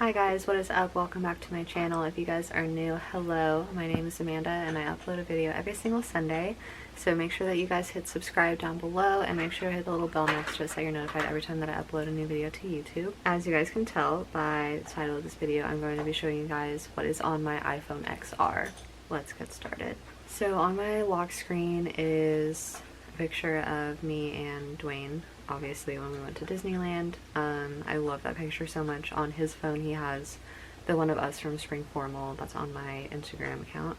Hi guys, what is up? Welcome back to my channel. If you guys are new, hello. My name is Amanda and I upload a video every single Sunday. So make sure that you guys hit subscribe down below and make sure to hit the little bell next to it so you're notified every time that I upload a new video to YouTube. As you guys can tell by the title of this video, I'm going to be showing you guys what is on my iPhone XR. Let's get started. So on my lock screen is a picture of me and Dwayne, obviously when we went to Disneyland. I love that picture so much. On his phone he has the one of us from Spring Formal that's on my Instagram account.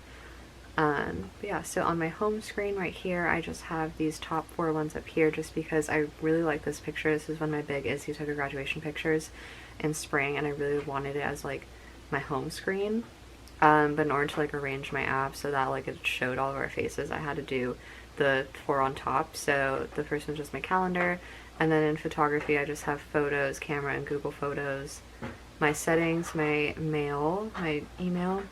But yeah, so on my home screen right here I just have these top 4 ones up here just because I really like this picture. This is when my big Izzy took her graduation pictures in spring and I really wanted it as like my home screen. But in order to like arrange my app so that like it showed all of our faces, I had to do the 4 on top. So the first one's just my calendar, and then in photography I just have photos, camera, and Google Photos. My settings, my mail, my email,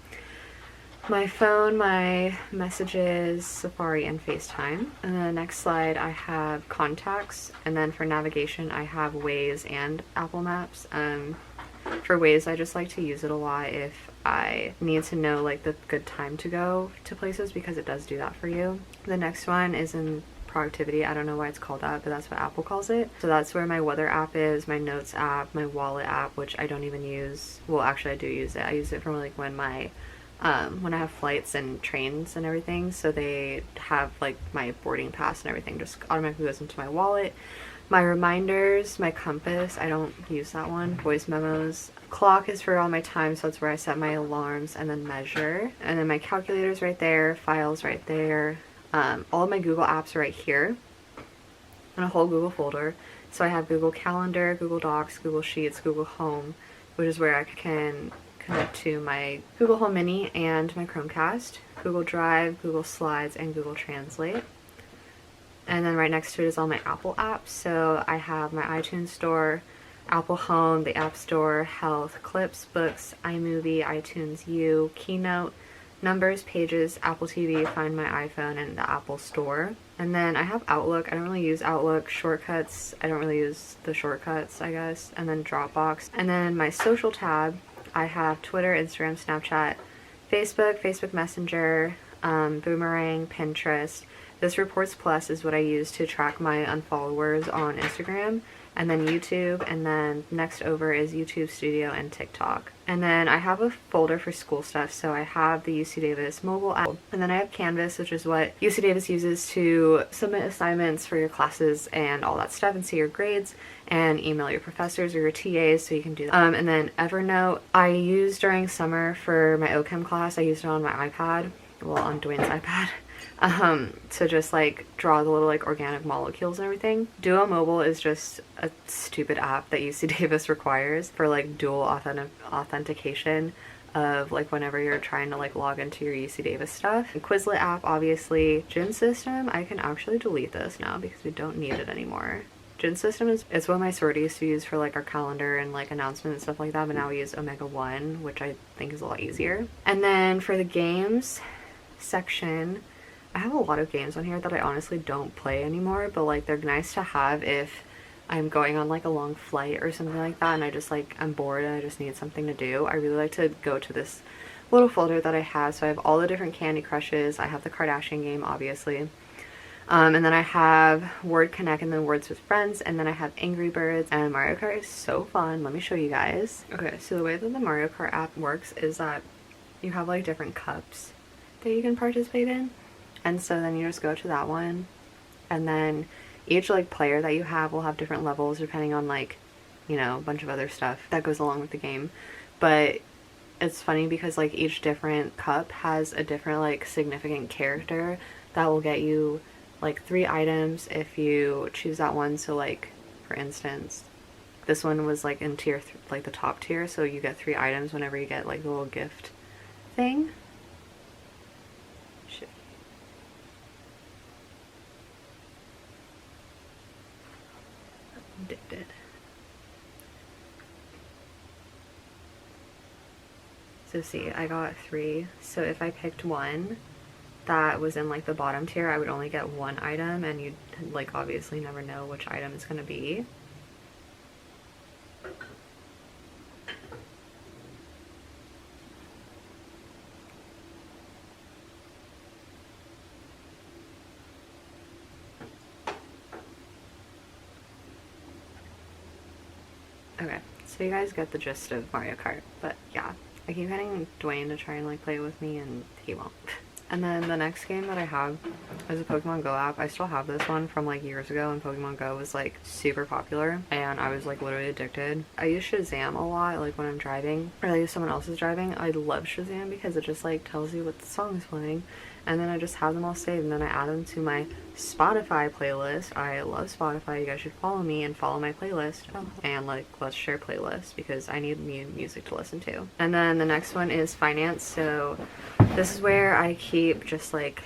my phone, my messages, Safari, and FaceTime. And then the next slide I have contacts, and then for navigation I have Waze and Apple Maps. For Waze I just like to use it a lot if I need to know like the good time to go to places, because it does do that for you. The next one is in productivity. I don't know why it's called that, but that's what Apple calls it. So that's where my weather app is, my notes app, my wallet app, which I don't even use. Well, actually I do use it. I use it for like when my when I have flights and trains and everything, so they have like my boarding pass and everything just automatically goes into my wallet. My reminders, my compass, I don't use that one. Voice memos. Clock is for all my time, so that's where I set my alarms, and then measure. And then my calculator's right there, files right there. All of my Google apps are right here in a whole Google folder. So I have Google Calendar, Google Docs, Google Sheets, Google Home, which is where I can connect to my Google Home Mini and my Chromecast, Google Drive, Google Slides, and Google Translate. And then right next to it is all my Apple apps. So I have my iTunes Store, Apple Home, the App Store, Health, Clips, Books, iMovie, iTunes U, Keynote, Numbers, Pages, Apple TV, Find My iPhone, and the Apple Store. And then I have Outlook. I don't really use Outlook. Shortcuts, I don't really use the shortcuts, I guess. And then Dropbox. And then my social tab, I have Twitter, Instagram, Snapchat, Facebook, Facebook Messenger, Boomerang, Pinterest. This Reports Plus is what I use to track my unfollowers on Instagram, and then YouTube, and then next over is YouTube Studio and TikTok. And then I have a folder for school stuff, so I have the UC Davis mobile app, and then I have Canvas, which is what UC Davis uses to submit assignments for your classes and all that stuff, and see your grades, and email your professors or your TAs, so you can do that. And then Evernote, I use during summer for my OChem class. I used it on my iPad, well, on Dwayne's iPad. To just like draw the little like organic molecules and everything. Duo Mobile is just a stupid app that UC Davis requires for like dual authentication of like whenever you're trying to like log into your UC Davis stuff. Quizlet app, obviously. Gin System, I can actually delete this now because we don't need it anymore. Gin System it's what my sorority used to use for like our calendar and like announcements and stuff like that, but now we use Omega 1, which I think is a lot easier. And then for the games section, I have a lot of games on here that I honestly don't play anymore, but like they're nice to have if I'm going on like a long flight or something like that and I just like I'm bored and I just need something to do. I really like to go to this little folder that I have. So I have all the different Candy Crushes. I have the Kardashian game, obviously. And then I have Word Connect and then Words with Friends, and then I have Angry Birds, and Mario Kart is so fun. Let me show you guys. Okay, so the way that the Mario Kart app works is that you have like different cups that you can participate in. And so then you just go to that one, and then each like player that you have will have different levels depending on like, you know, a bunch of other stuff that goes along with the game. But it's funny because like each different cup has a different like significant character that will get you like 3 items if you choose that one. So like for instance, this one was like in tier like the top tier, so you get 3 items whenever you get like the little gift thing. Addicted. So see, I got 3. So if I picked one that was in like the bottom tier, I would only get 1 item, and you'd like obviously never know which item it's gonna be. Okay, so you guys get the gist of Mario Kart, but yeah. I keep getting Dwayne to try and like play with me and he won't. And then the next game that I have is a Pokemon Go app. I still have this one from like years ago when Pokemon Go was like super popular and I was like literally addicted. I use Shazam a lot, like when I'm driving or like if someone else is driving. I love Shazam because it just like tells you what the song is playing, and then I just have them all saved and then I add them to my Spotify playlist. I love Spotify. You guys should follow me and follow my playlist and like let's share playlist because I need new music to listen to. And then the next one is finance. So this is where I keep just like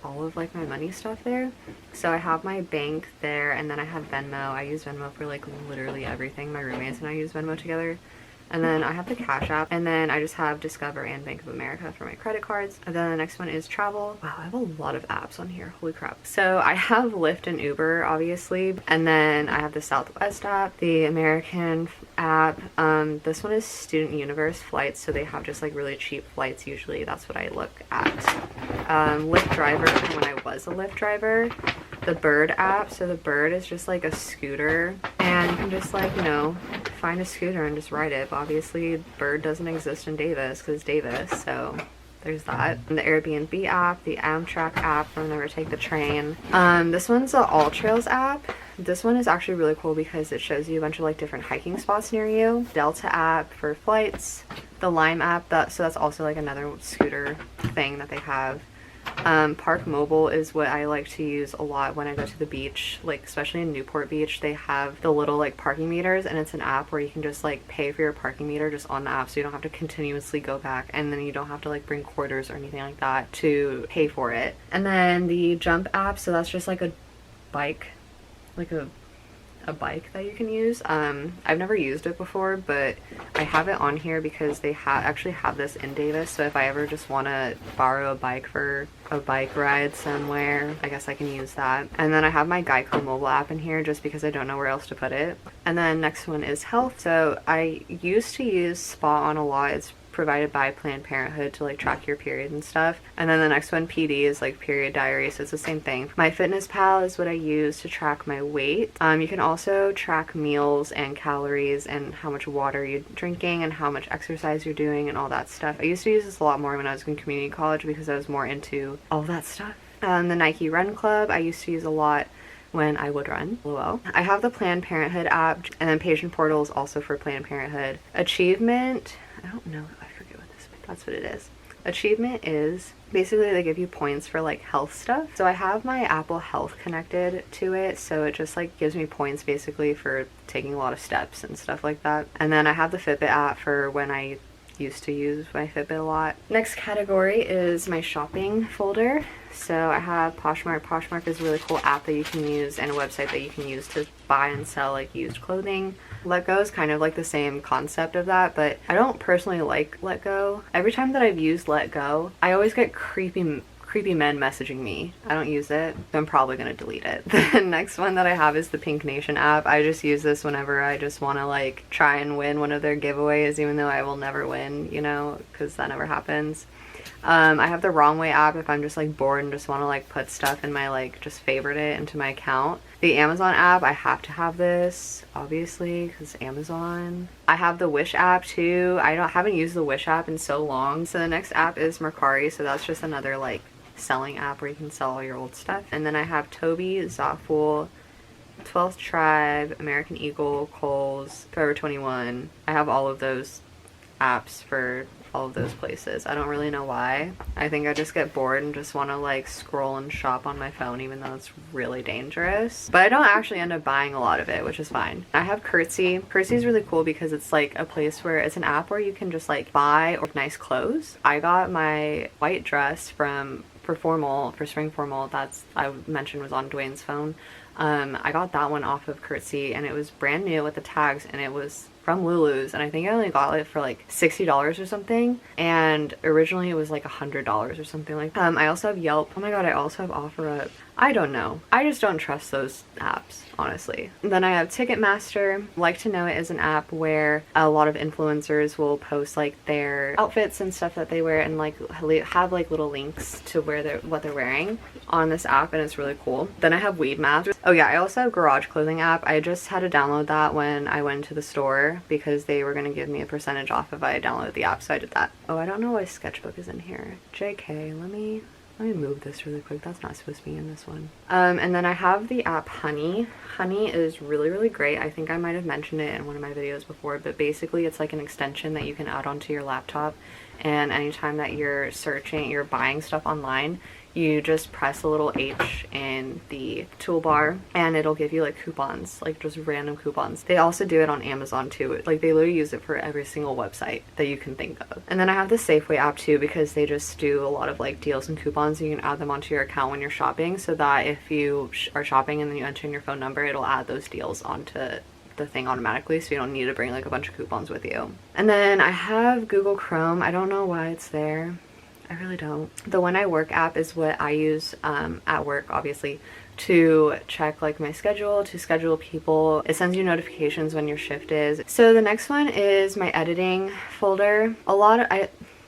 all of like my money stuff there. So I have my bank there and then I have Venmo. I use Venmo for like literally everything. My roommates and I use Venmo together. And then I have the Cash App, and then I just have Discover and Bank of America for my credit cards. And then the next one is travel. Wow, I have a lot of apps on here. Holy crap. So I have Lyft and Uber, obviously. And then I have the Southwest app, the American app. This one is Student Universe flights, so they have just like really cheap flights usually. That's what I look at. Lyft driver, when I was a Lyft driver. The Bird app, so the Bird is just like a scooter and you can just like, you know, find a scooter and just ride it. But obviously Bird doesn't exist in Davis because Davis, so there's that. And the Airbnb app, the Amtrak app for whenever I take the train. This one's the All Trails app. This one is actually really cool because it shows you a bunch of like different hiking spots near you. Delta app for flights. The Lime app, so that's also like another scooter thing that they have. Park Mobile is what I like to use a lot when I go to the beach, like especially in Newport Beach. They have the little like parking meters and it's an app where you can just like pay for your parking meter just on the app, so you don't have to continuously go back and then you don't have to like bring quarters or anything like that to pay for it. And then the Jump app, so that's just like a bike, like a bike that you can use. I've never used it before, but I have it on here because they actually have this in Davis, so if I ever just want to borrow a bike for a bike ride somewhere, I guess I can use that. And then I have my Geico mobile app in here just because I don't know where else to put it. And then next one is health. So I used to use Spot on a lot. It's provided by Planned Parenthood to like track your period and stuff. And then the next one, PD, is like period diary, so it's the same thing. MyFitnessPal is what I use to track my weight. You can also track meals and calories and how much water you're drinking and how much exercise you're doing and all that stuff. I used to use this a lot more when I was in community college because I was more into all that stuff. The Nike Run Club I used to use a lot when I would run. LOL. I have the Planned Parenthood app, and then Patient Portal is also for Planned Parenthood. Achievement, I don't know, I forget what this, that's what it is. Achievement is basically they give you points for like health stuff. So I have my Apple Health connected to it, so it just like gives me points basically for taking a lot of steps and stuff like that. And then I have the Fitbit app for when I used to use my Fitbit a lot. Next category is my shopping folder. So I have Poshmark. Poshmark is a really cool app that you can use and a website that you can use to buy and sell like used clothing. Letgo is kind of like the same concept of that, but I don't personally like Letgo. Every time that I've used Letgo, I always get creepy men messaging me. I don't use it, so I'm probably gonna delete it. The next one that I have is the Pink Nation app. I just use this whenever I just want to like try and win one of their giveaways, even though I will never win, you know, because that never happens. I have the Wrong Way app if I'm just like bored and just want to like put stuff in my like just favorite it into my account. The Amazon app, I have to have this obviously because Amazon. I have the Wish app too. I haven't used the Wish app in so long. So the next app is Mercari, so that's just another like selling app where you can sell all your old stuff. And then I have Toby, Zotful, 12th Tribe, American Eagle, Kohl's, Forever 21. I have all of those apps for all of those places. I don't really know why. I think I just get bored and just want to like scroll and shop on my phone, even though it's really dangerous. But I don't actually end up buying a lot of it, which is fine. I have Curtsy. Curtsy is really cool because it's like a place where it's an app where you can just like buy nice clothes. I got my white dress for spring formal, that's I mentioned was on Dwayne's phone. I got that one off of Curtsy and it was brand new with the tags and it was from Lulu's, and I think I only got it for like $60 or something, and originally it was like $100 or something like that. I also have Yelp. Oh my god, I also have OfferUp. I don't know. I just don't trust those apps, honestly. Then I have Ticketmaster. Like to Know It is an app where a lot of influencers will post like their outfits and stuff that they wear and like have like little links to what they're wearing on this app, and it's really cool. Then I have Weed Maps. Oh yeah, I also have Garage Clothing app. I just had to download that when I went to the store there because they were going to give me a percentage off if I downloaded the app, so I did that. Oh, I don't know why Sketchbook is in here. JK, let me move this really quick. That's not supposed to be in this one. And then I have the app Honey. Honey is really, really great. I think I might have mentioned it in one of my videos before, but basically it's like an extension that you can add onto your laptop, and anytime that you're searching, you're buying stuff online, you just press a little H in the toolbar and it'll give you like coupons, like just random coupons. They also do it on Amazon too. Like they literally use it for every single website that you can think of. And then I have the Safeway app too because they just do a lot of like deals and coupons. You can add them onto your account when you're shopping, so that if you are shopping and then you enter in your phone number, it'll add those deals onto the thing automatically, so you don't need to bring like a bunch of coupons with you. And then I have Google Chrome. I don't know why it's there. I really don't. The When I Work app is what I use at work, obviously, to check like my schedule, to schedule people. It sends you notifications when your shift is. So the next one is my editing folder.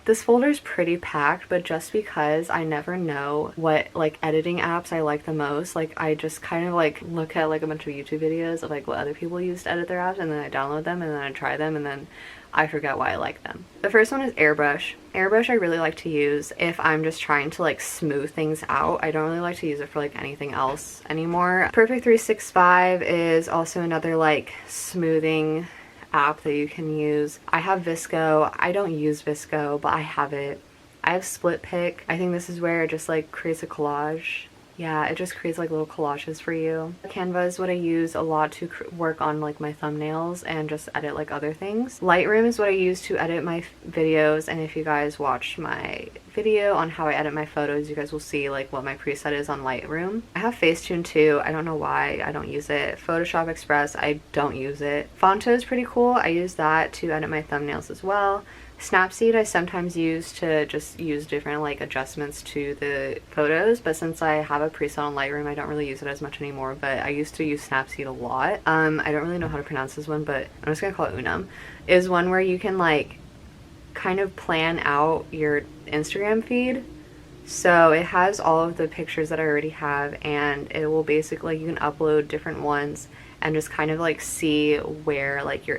This folder is pretty packed, but just because I never know what like editing apps I like the most, like I just kind of like look at like a bunch of YouTube videos of like what other people use to edit their apps, and then I download them and then I try them and then I forget why I like them. The first one is Airbrush. Airbrush I really like to use if I'm just trying to like smooth things out. I don't really like to use it for like anything else anymore. Perfect 365 is also another like smoothing app that you can use. I have Visco. I don't use Visco, but I have it. I have Split Pick. I think this is where it just like creates a collage. Yeah, it just creates like little collages for you. Canva is what I use a lot to work on like my thumbnails and just edit like other things. Lightroom is what I use to edit my videos, and if you guys watch my video on how I edit my photos, you guys will see like what my preset is on Lightroom. I have Facetune too. I don't know why I don't use it. Photoshop Express, I don't use it. Fonto is pretty cool. I use that to edit my thumbnails as well. Snapseed I sometimes use to just use different like adjustments to the photos, but since I have a preset on Lightroom, I don't really use it as much anymore, but I used to use Snapseed a lot. I don't really know how to pronounce this one, but I'm just gonna call it Unum. Is one where you can like kind of plan out your Instagram feed. So it has all of the pictures that I already have, and it will basically, you can upload different ones and just kind of like see where like your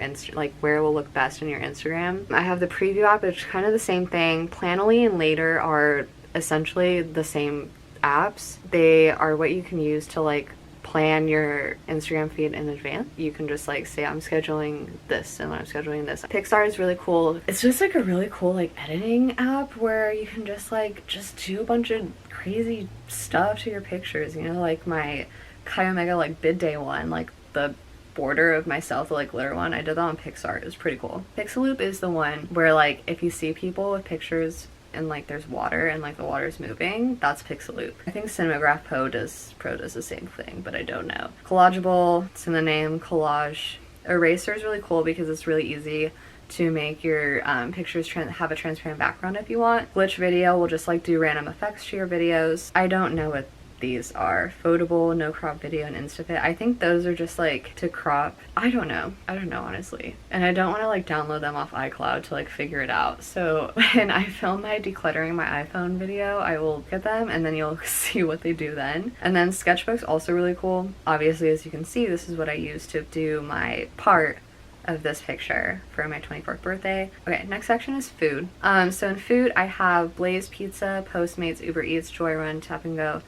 where it will look best in your Instagram. I have the Preview app, which is kind of the same thing. Planoly and Later are essentially the same apps. They are what you can use to like plan your Instagram feed in advance. You can just like say I'm scheduling this and I'm scheduling this. Pixar is really cool. It's just like a really cool like editing app where you can just do a bunch of crazy stuff to your pictures, you know, like my Chi Omega like bid day one, like the border of myself, the like glitter one, I did that on Pixar. It was pretty cool. Pixaloop is the one where like if you see people with pictures and like there's water and like the water's moving, that's Pixaloop. I think Cinemagraph Pro does the same thing, but I don't know. Collageable, it's in the name, collage. Eraser is really cool because it's really easy to make your pictures have a transparent background if you want. Glitch Video will just like do random effects to your videos. I don't know what these are. Photable, No Crop Video, and InstaFit. I think those are just like to crop. I don't know honestly, and I don't want to like download them off iCloud to like figure it out. So when I film my decluttering my iPhone video, I will get them and then you'll see what they do then. And then Sketchbook's also really cool. Obviously, as you can see, this is what I use to do my part of this picture for my 24th birthday. Okay, next section is food. So in food, I have Blaze Pizza, Postmates, Uber Eats, Joyrun, Tap and Go,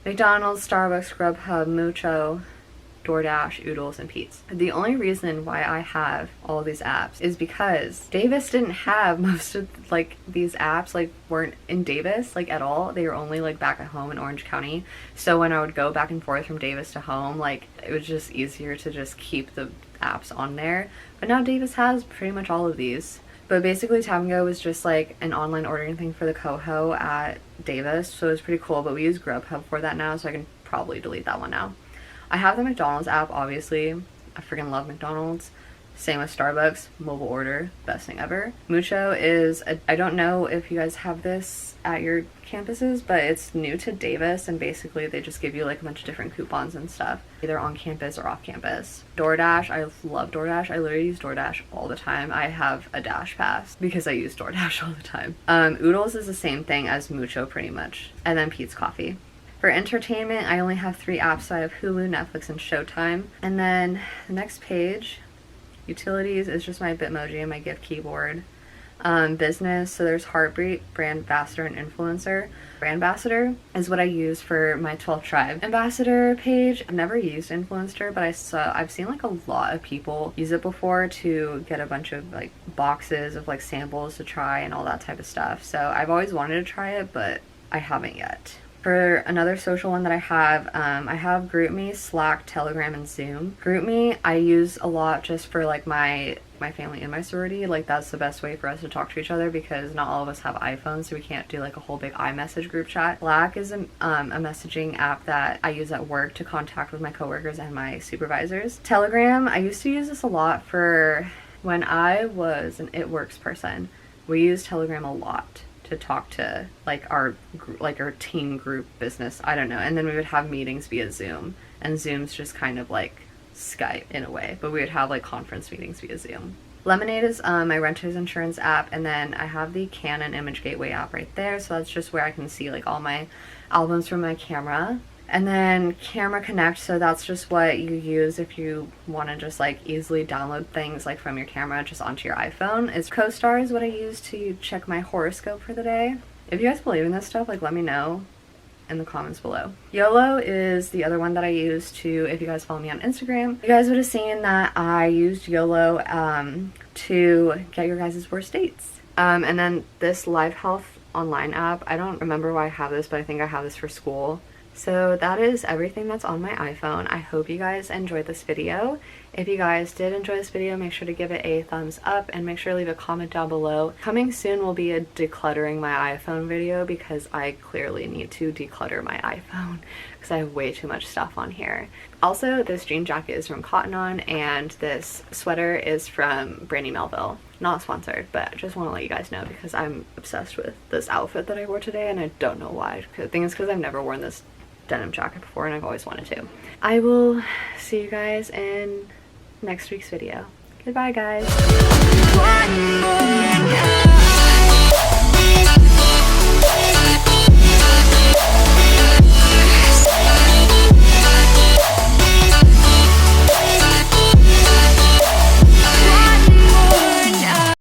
McDonald's, Starbucks, Grubhub, Mucho, DoorDash, Oodles, and Pete's. The only reason why I have all these apps is because Davis didn't have most of like these apps, like weren't in Davis like at all. They were only like back at home in Orange County. So when I would go back and forth from Davis to home, like it was just easier to just keep the apps on there. But now Davis has pretty much all of these. But basically Tap and Go was just like an online ordering thing for the coho at Davis, so it was pretty cool, but we use Grubhub for that now, so I can probably delete that one now. I have the McDonald's app, obviously. I freaking love McDonald's. Same with Starbucks, mobile order, best thing ever. Mucho is, I don't know if you guys have this at your campuses, but it's new to Davis, and basically they just give you like a bunch of different coupons and stuff, either on campus or off campus. DoorDash, I love DoorDash. I literally use DoorDash all the time. I have a Dash Pass because I use DoorDash all the time. Oodles is the same thing as Mucho pretty much. And then Pete's Coffee. For entertainment, I only have 3 apps. So I have Hulu, Netflix, and Showtime. And then the next page, Utilities is just my Bitmoji and my gift keyboard. Business, so there's Heartbeat, Brand Ambassador, and Influencer. Brand Ambassador is what I use for my 12 Tribe Ambassador page. I've never used Influencer, but I've seen like a lot of people use it before to get a bunch of like boxes of like samples to try and all that type of stuff. So I've always wanted to try it, but I haven't yet. For another social one that I have GroupMe, Slack, Telegram, and Zoom. GroupMe I use a lot just for like my family in my sorority. Like that's the best way for us to talk to each other because not all of us have iPhones, so we can't do like a whole big iMessage group chat. Slack is a messaging app that I use at work to contact with my coworkers and my supervisors. Telegram, I used to use this a lot for when I was an It Works person. We used Telegram a lot to talk to like our team group business, I don't know, and then we would have meetings via Zoom, and Zoom's just kind of like Skype in a way, but we would have like conference meetings via Zoom. Lemonade is my renter's insurance app, and then I have the Canon Image Gateway app right there, so that's just where I can see like all my albums from my camera. And then Camera Connect, so that's just what you use if you want to just like easily download things like from your camera just onto your iPhone. CoStar is what I use to check my horoscope for the day. If you guys believe in this stuff, like let me know in the comments below. YOLO is the other one that I use to, if you guys follow me on Instagram, you guys would have seen that I used YOLO to get your guys' worst dates. And then this Live Health online app, I don't remember why I have this, but I think I have this for school. So that is everything that's on my iPhone. I hope you guys enjoyed this video. If you guys did enjoy this video, make sure to give it a thumbs up and make sure to leave a comment down below. Coming soon will be a decluttering my iPhone video because I clearly need to declutter my iPhone because I have way too much stuff on here. Also, this jean jacket is from Cotton On and this sweater is from Brandy Melville. Not sponsored, but I just want to let you guys know because I'm obsessed with this outfit that I wore today and I don't know why. The thing is because I've never worn this denim jacket before and I've always wanted to. I will see you guys in next week's video. Goodbye, guys.